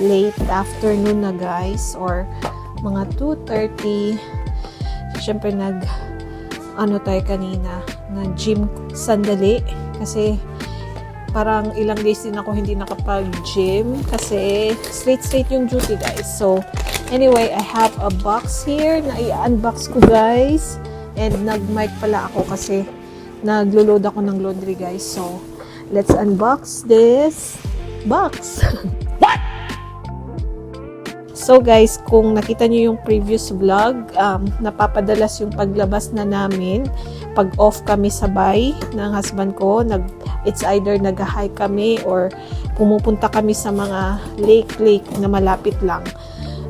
late afternoon na guys, or mga 2:30. Siyempre tayo kanina, nag-gym sandali kasi parang ilang days din ako hindi nakapag-gym kasi straight yung duty guys. So anyway, I have a box here na i-unbox ko guys, and nag-mic pala ako kasi naglo-load ako ng laundry guys. So let's unbox this box. What? So guys, kung nakita niyo yung previous vlog, napapadalas yung paglabas na namin pag off kami sabay ng husband ko. It's either nag-hike kami or pumupunta kami sa mga lake na malapit lang.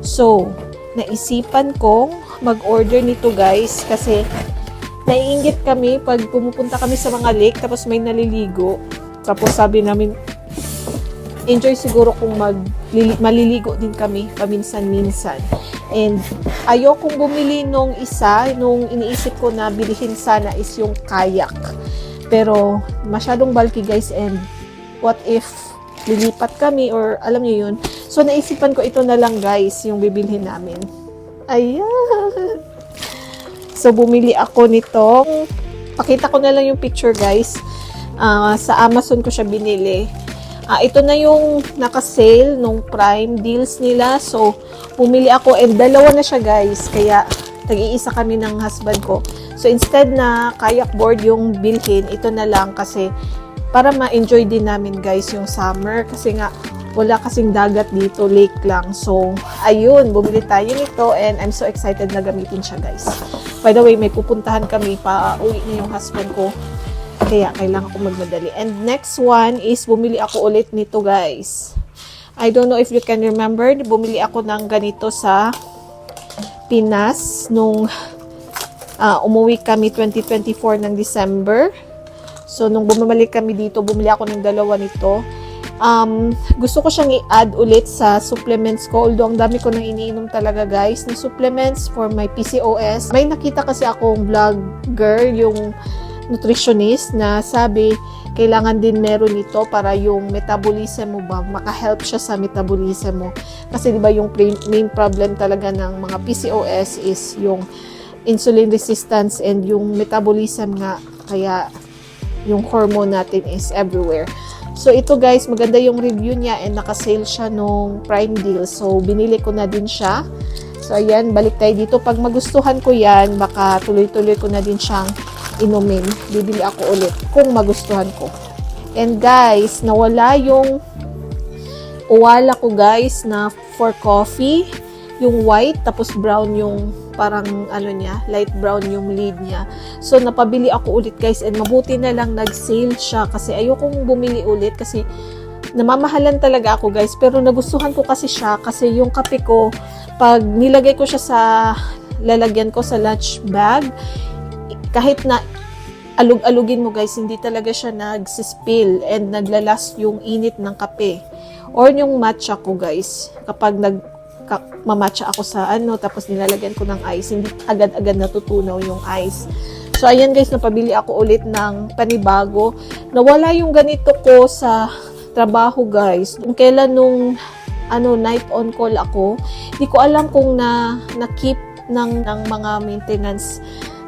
So, naisipan kong mag-order nito guys kasi naiinggit kami pag pumupunta kami sa mga lake tapos may naliligo. Tapos sabi namin, enjoy siguro kung maliligo din kami paminsan-minsan. And ayokong bumili nung iniisip ko na bilihin sana is yung kayak. Pero masyadong bulky guys, and what if lilipat kami or alam niyo yun. So naisipan ko ito na lang guys, yung bibilhin namin. Ayan. So bumili ako nito. Pakita ko na lang yung picture guys. Sa Amazon ko siya binili. Ito na yung naka-sale nung Prime deals nila. So, pumili ako and dalawa na siya guys. Kaya, tag-iisa kami ng husband ko. So, instead na kayak board yung bilhin, ito na lang kasi para ma-enjoy din namin guys yung summer. Kasi nga, wala kasing dagat dito, lake lang. So, ayun, bumili tayo nito and I'm so excited na gamitin siya guys. By the way, may pupuntahan kami, pa-uwi na yung husband ko. Kaya kailangan ko magmadali. And next one is bumili ako ulit nito guys. I don't know if you can remember, bumili ako ng ganito sa Pinas nung umuwi kami 2024 ng December. So nung bumalik kami dito, bumili ako ng dalawa nito. Gusto ko siyang i-add ulit sa supplements ko. Although ang dami ko nang iniinom talaga guys na supplements for my PCOS. May nakita kasi akong vlogger, yung nutritionist, na sabi kailangan din meron nito para yung metabolism mo ba, maka-help siya sa metabolism mo. Kasi di ba yung main problem talaga ng mga PCOS is yung insulin resistance and yung metabolism nga, kaya yung hormone natin is everywhere. So ito guys, maganda yung review niya and naka-sale siya nung Prime deal. So binili ko na din siya. So ayan, balik tayo dito. Pag magustuhan ko yan, baka tuloy-tuloy ko na din siyang inumin. Bibili ako ulit kung magustuhan ko. And guys, nawala yung uwala ko guys na for coffee. Yung white, tapos brown yung parang light brown yung lid niya. So napabili ako ulit guys, and mabuti na lang nag-sale siya kasi ayokong bumili ulit kasi namamahalan talaga ako guys. Pero nagustuhan ko kasi siya kasi yung kape ko, pag nilagay ko siya sa lalagyan ko sa lunch bag, kahit na alug-alugin mo guys, hindi talaga siya nagsispill and naglalast yung init ng kape. Or yung matcha ko guys, kapag mamatcha ako sa tapos nilalagyan ko ng ice, hindi agad-agad natutunaw yung ice. So ayan guys, napabili ako ulit ng panibago. Nawala yung ganito ko sa trabaho guys. Kung kailan nung night on call ako, hindi ko alam kung na-keep ng mga maintenance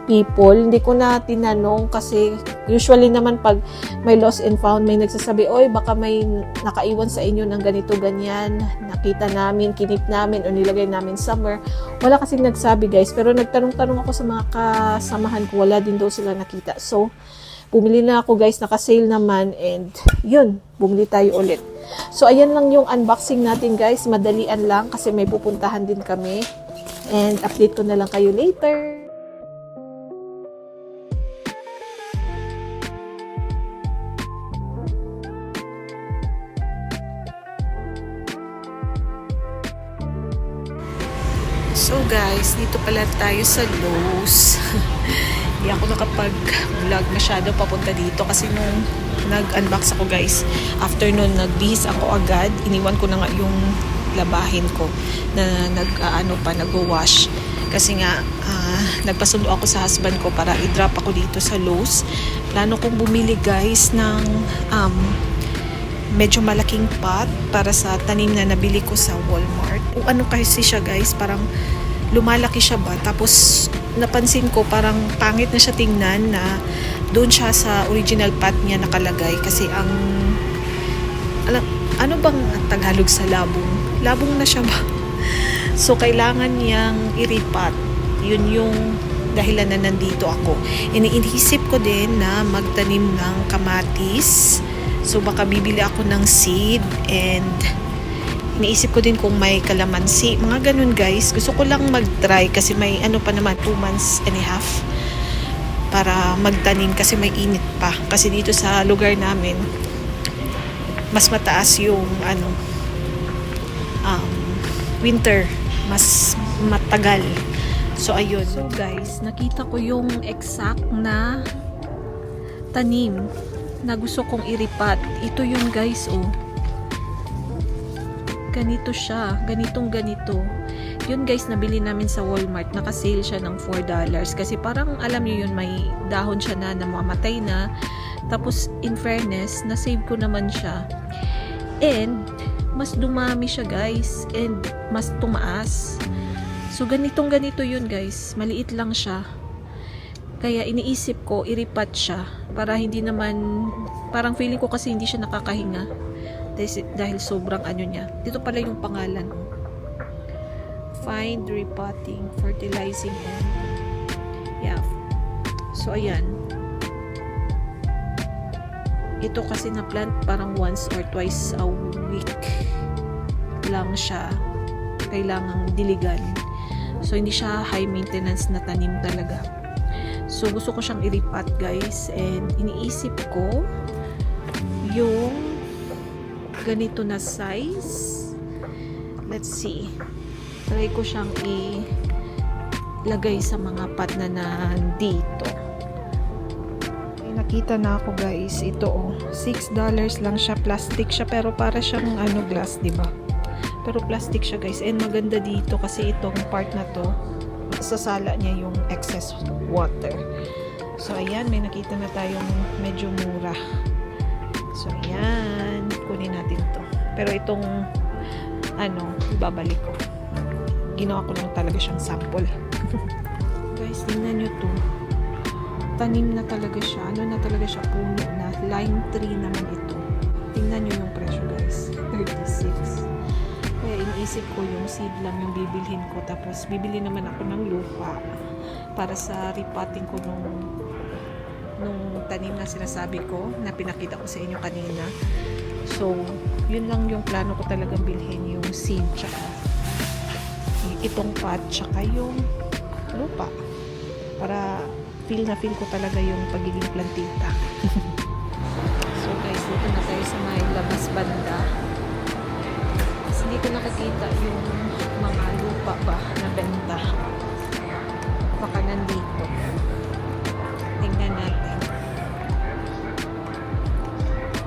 people. Hindi ko na tinanong kasi usually naman pag may lost and found, may nagsasabi, oy, baka may nakaiwan sa inyo ng ganito, ganyan. Nakita namin, kinip namin, o nilagay namin somewhere. Wala kasing nagsabi guys. Pero nagtanong-tanong ako sa mga kasamahan ko. Wala din daw sila nakita. So, bumili na ako guys. Naka-sale naman. And yun, bumili tayo ulit. So, ayan lang yung unboxing natin guys. Madalian lang kasi may pupuntahan din kami. And update ko na lang kayo later. So guys, dito pala tayo sa Lowe's. Hindi ako nakapag-vlog masyado papunta dito kasi nung nag-unbox ako guys, after nun nagbihis ako agad, iniwan ko na nga yung labahin ko na nag-wash. Kasi nga, nagpasundo ako sa husband ko para i-drop ako dito sa Lowe's. Plano kong bumili guys ng medyo malaking pot para sa tanim na nabili ko sa Walmart. Kung ano kasi siya guys, parang lumalaki siya ba, tapos napansin ko parang pangit na siya tingnan na doon siya sa original pot niya nakalagay kasi ang ano bang Tagalog sa labong? Labong na siya ba? So kailangan niyang i-repot. Yun yung dahilan na nandito ako. Iniisip ko din na magtanim ng kamatis. So baka bibili ako ng seed and iniisip ko din kung may kalamansi. Mga ganun guys. Gusto ko lang mag-try kasi may ano pa naman 2 months and a half para magtanim kasi may init pa. Kasi dito sa lugar namin mas mataas yung winter. Mas matagal. So ayun. So guys, nakita ko yung exact na tanim na gusto kong iripat. Ito yun guys, oh. Ganito siya. Ganitong ganito. Yun guys, nabili namin sa Walmart. Naka-sale siya ng $4. Kasi parang, alam niyo yun, may dahon siya na namamatay na. Tapos, in fairness, na-save ko naman siya. And, mas dumami siya guys. And, mas tumaas. So, ganitong ganito yun guys. Maliit lang siya. Kaya iniisip ko, iripat siya para hindi naman, parang feeling ko kasi hindi siya nakakahinga dahil sobrang ano niya. Dito pala yung pangalan. Find repotting, fertilizing, and yeah. So, ayan. Ito kasi na plant parang once or twice a week lang siya kailangang diligan. So, hindi siya high maintenance na tanim talaga. So, gusto ko siyang iripat guys. And, iniisip ko yung ganito na size. Let's see. Try ko siyang ilagay sa mga pot na nandito. Ay, nakita na ako guys. Ito oh. $6 lang siya. Plastic siya. Pero para siyang glass, diba? Pero plastic siya guys. And maganda dito kasi itong part na to, sasala niya yung excess water. So, ayan. May nakita na tayong medyo mura. So, ayan. Kunin natin to. Pero itong, ibabalik ko. Ginawa ko lang talaga siyang sample. Guys, tingnan nyo to. Tanim na talaga siya. Ano na talaga siya? Puno na. Lime tree naman ito. Tingnan nyo yung presyo guys. 36. Kaya iniisip ko yung seed lang yung bibilhin ko. Tapos bibili naman ako ng lupa para sa repotting ko nung tanim na sinasabi ko na pinakita ko sa inyo kanina. So, yun lang yung plano ko talagang bilhin, yung seed tsaka itong pot tsaka yung lupa para feel ko talaga yung pagiging plantita. So guys, dito na tayo sa may labas banda. Hindi ko nakikita yung mga lupa ba na benta. Baka nandito. Tingnan natin.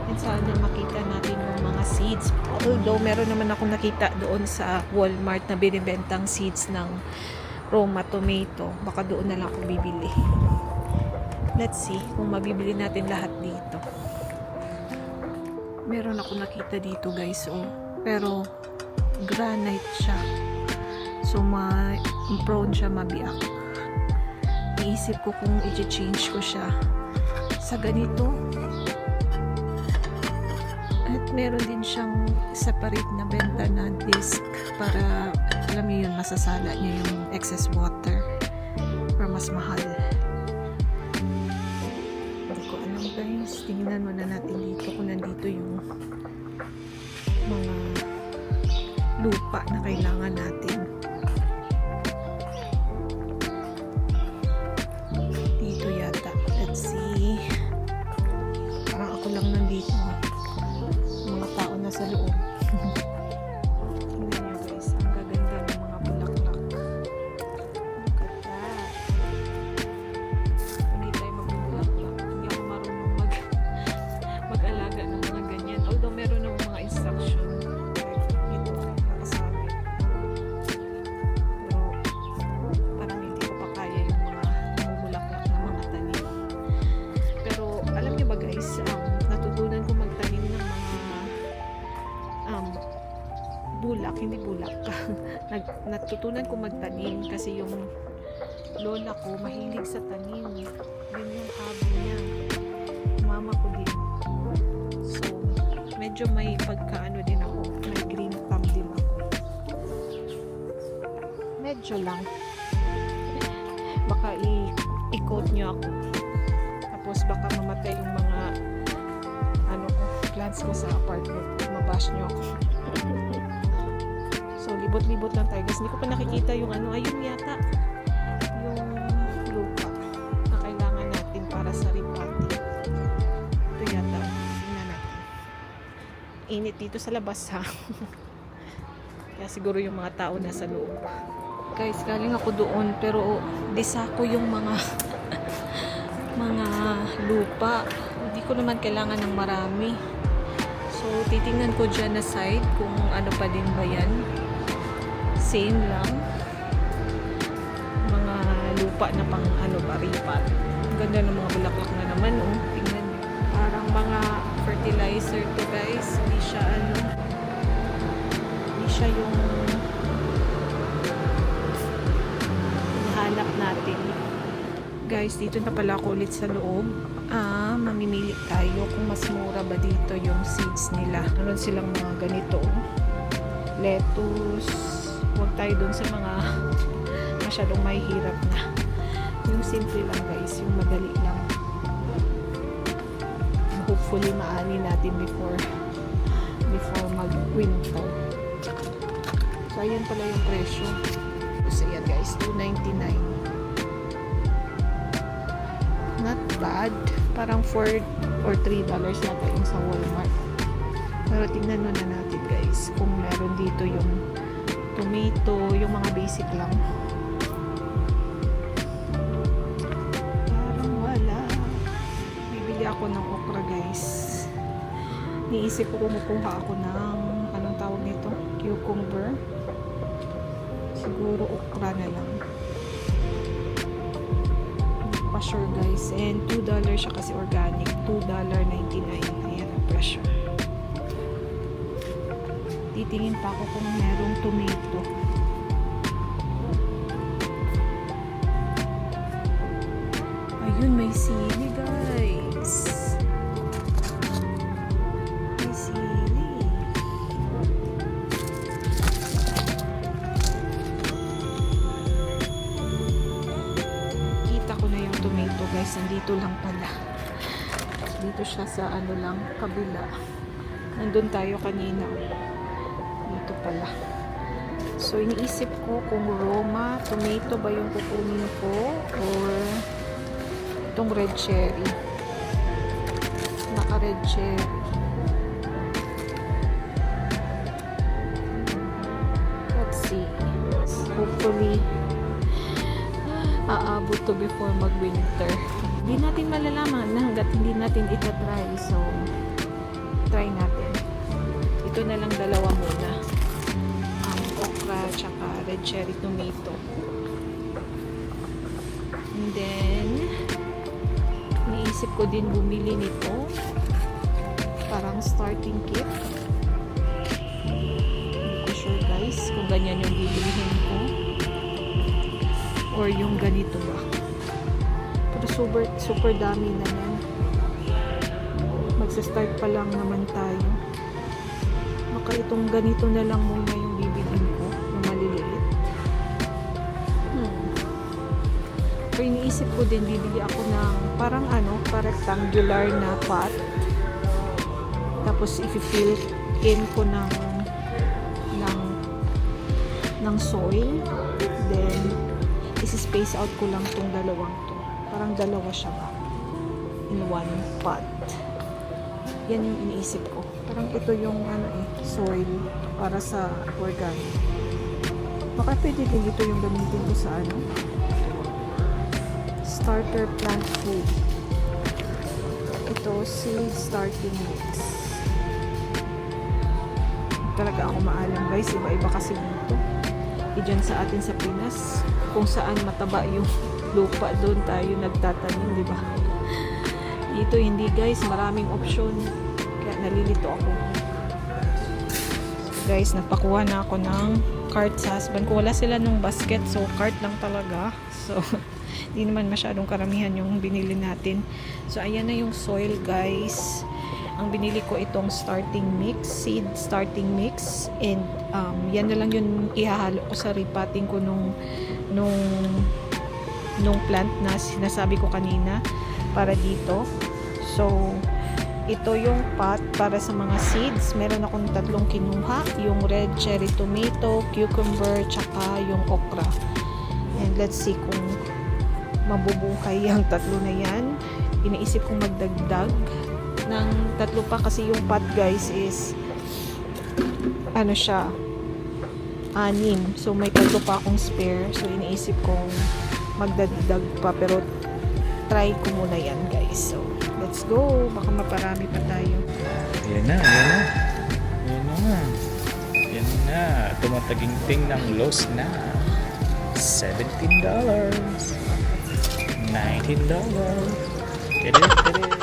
And sana makita natin yung mga seeds. Although, meron naman ako nakita doon sa Walmart na binibentang seeds ng Roma tomato. Baka doon na lang ako bibili. Let's see kung mabibili natin lahat dito. Meron ako nakita dito guys. Oh. Pero, granite siya. So, prone siya mabiyak. Iisip ko kung i-change ko siya sa ganito. At meron din siyang separate na benta na disc para, alam niyo yun, masasala niya yung excess water. Pero mas mahal. Hindi ko alam guys. Tingnan muna natin dito kung nandito yung mga lupa na kailangan natin. Dito yata. Let's see. Parang ako lang nandito. Mga tao na sa loob. Tingnan nyo guys. Ang gaganda ng mga bulaklak. Look at that. Hindi tayo magbubulaklak. Hindi ako marunong mag-alaga ng mga ganyan. Although meron ng mga instruction. Natutunan ko hindi bulak. Natutunan ko magtanim kasi yung lola ko mahilig sa tanim. Yun yung hobby niya. Mama ko din. So, medyo may pagkaano din ako. May green thumb din ako. Medyo lang. Baka i-coat nyo ako. Tapos baka mamatay yung mga plants ko sa apartment. Mabash nyo ako. So, libot-libot lang tayo. Kasi hindi ko pa nakikita yung ayun yata. Yung lupa na kailangan natin para sa repotting. Ito yata. Tingnan natin. Init dito sa labas ha. Kaya siguro yung mga tao nasa loob. Guys, galing ako doon pero disako yung mga lupa. Hindi ko naman kailangan ng marami. So, titingnan ko dyan na side kung ano pa din ba yan. Same lang. Mga lupa na pang ripat. Ang ganda ng mga bulaklak na naman, oh. Tingnan nyo. Parang mga fertilizer to, guys. Hindi siya yung hinahanap natin. Guys, dito na pala ako ulit sa loob. Mamimili tayo kung mas mura ba dito yung seeds nila. Meron silang mga ganito. Lettuce. Huwag tayo dun sa mga masyadong may hirap na. Yung simple lang guys. Yung madali lang. Hopefully maani natin before mag-winter. So, ayan pala yung presyo. So, ayan guys. $2.99. Not bad. Parang $4 or $3 nata yung sa Walmart. Pero tingnan muna natin guys kung meron dito yung tomato, yung mga basic lang. Parang wala. Bibili ako ng okra guys. Niisip ko kumukuha ako ng anong tawag nito? Cucumber. Siguro okra na lang. Sure guys, and $2 siya kasi organic, $2.99. Ayan ang presyo. Titingin pa ako kung merong tomato. Ayun, may sili guys. May sili. Tomato guys, nandito lang pala. Dito siya sa kabila. Nandun tayo kanina. Dito pala. So, iniisip ko kung Roma, tomato ba yung kukunin ko or itong red cherry. Naka red cherry. Let's see. Hopefully aabot to before mag-winter. Hindi natin malalaman na hanggat hindi natin itatry. So, try natin. Ito na lang dalawa muna. Ang okra tsaka red cherry tomato. And then, niisip ko din bumili nito. Parang starting kit. Hindi ko sure guys kung ganyan yung bibilihin ko. Or yung ganito ba. Pero super dami na yan. Magsa-start pa lang naman tayo. Baka itong ganito na lang muna yung bibilhin ko. Yung maliliit. Pero iniisip ko din, bibili ako ng parang rectangular na pot. Tapos i-fill in ko ng soil. Then isi-space out ko lang tong dalawang to. Parang dalawa siya ba? In one pot. Yan yung iniisip ko. Parang ito yung soil para sa organic. Baka pwede din ito yung gamitin ko sa starter plant food. Ito, seed starting mix. Talaga ako maalam guys. Iba-iba kasi dito. Diyan sa atin sa Pinas, kung saan mataba yung lupa, doon tayo nagtatanim, di ba? Dito hindi guys, maraming option. Kaya nalilito ako. Guys, nagpakuha na ako ng cart sa husband ko. Wala sila nung basket, so cart lang talaga. So, di naman masyadong karamihan yung binili natin. So, ayan na yung soil, guys. Ang binili ko itong starting mix, seed starting mix. And, yan na lang yung ihahalo ko sa repotting ko nung plant na sinasabi ko kanina para dito. So, ito yung pot para sa mga seeds. Meron akong 3 kinuha. Yung red cherry tomato, cucumber, tsaka yung okra. And let's see kung mabubuhay yung 3 na yan. Iniisip kong magdagdag ng 3 pa kasi yung pot, guys, is ano siya, 6. So may 3 pa akong spare. So iniisip kong magdagdag pa, pero try ko muna yan, guys. So let's go, baka maparami pa tayo. Yan na. Yan na. Tumataginting ng loss na. $17. $19. Get it.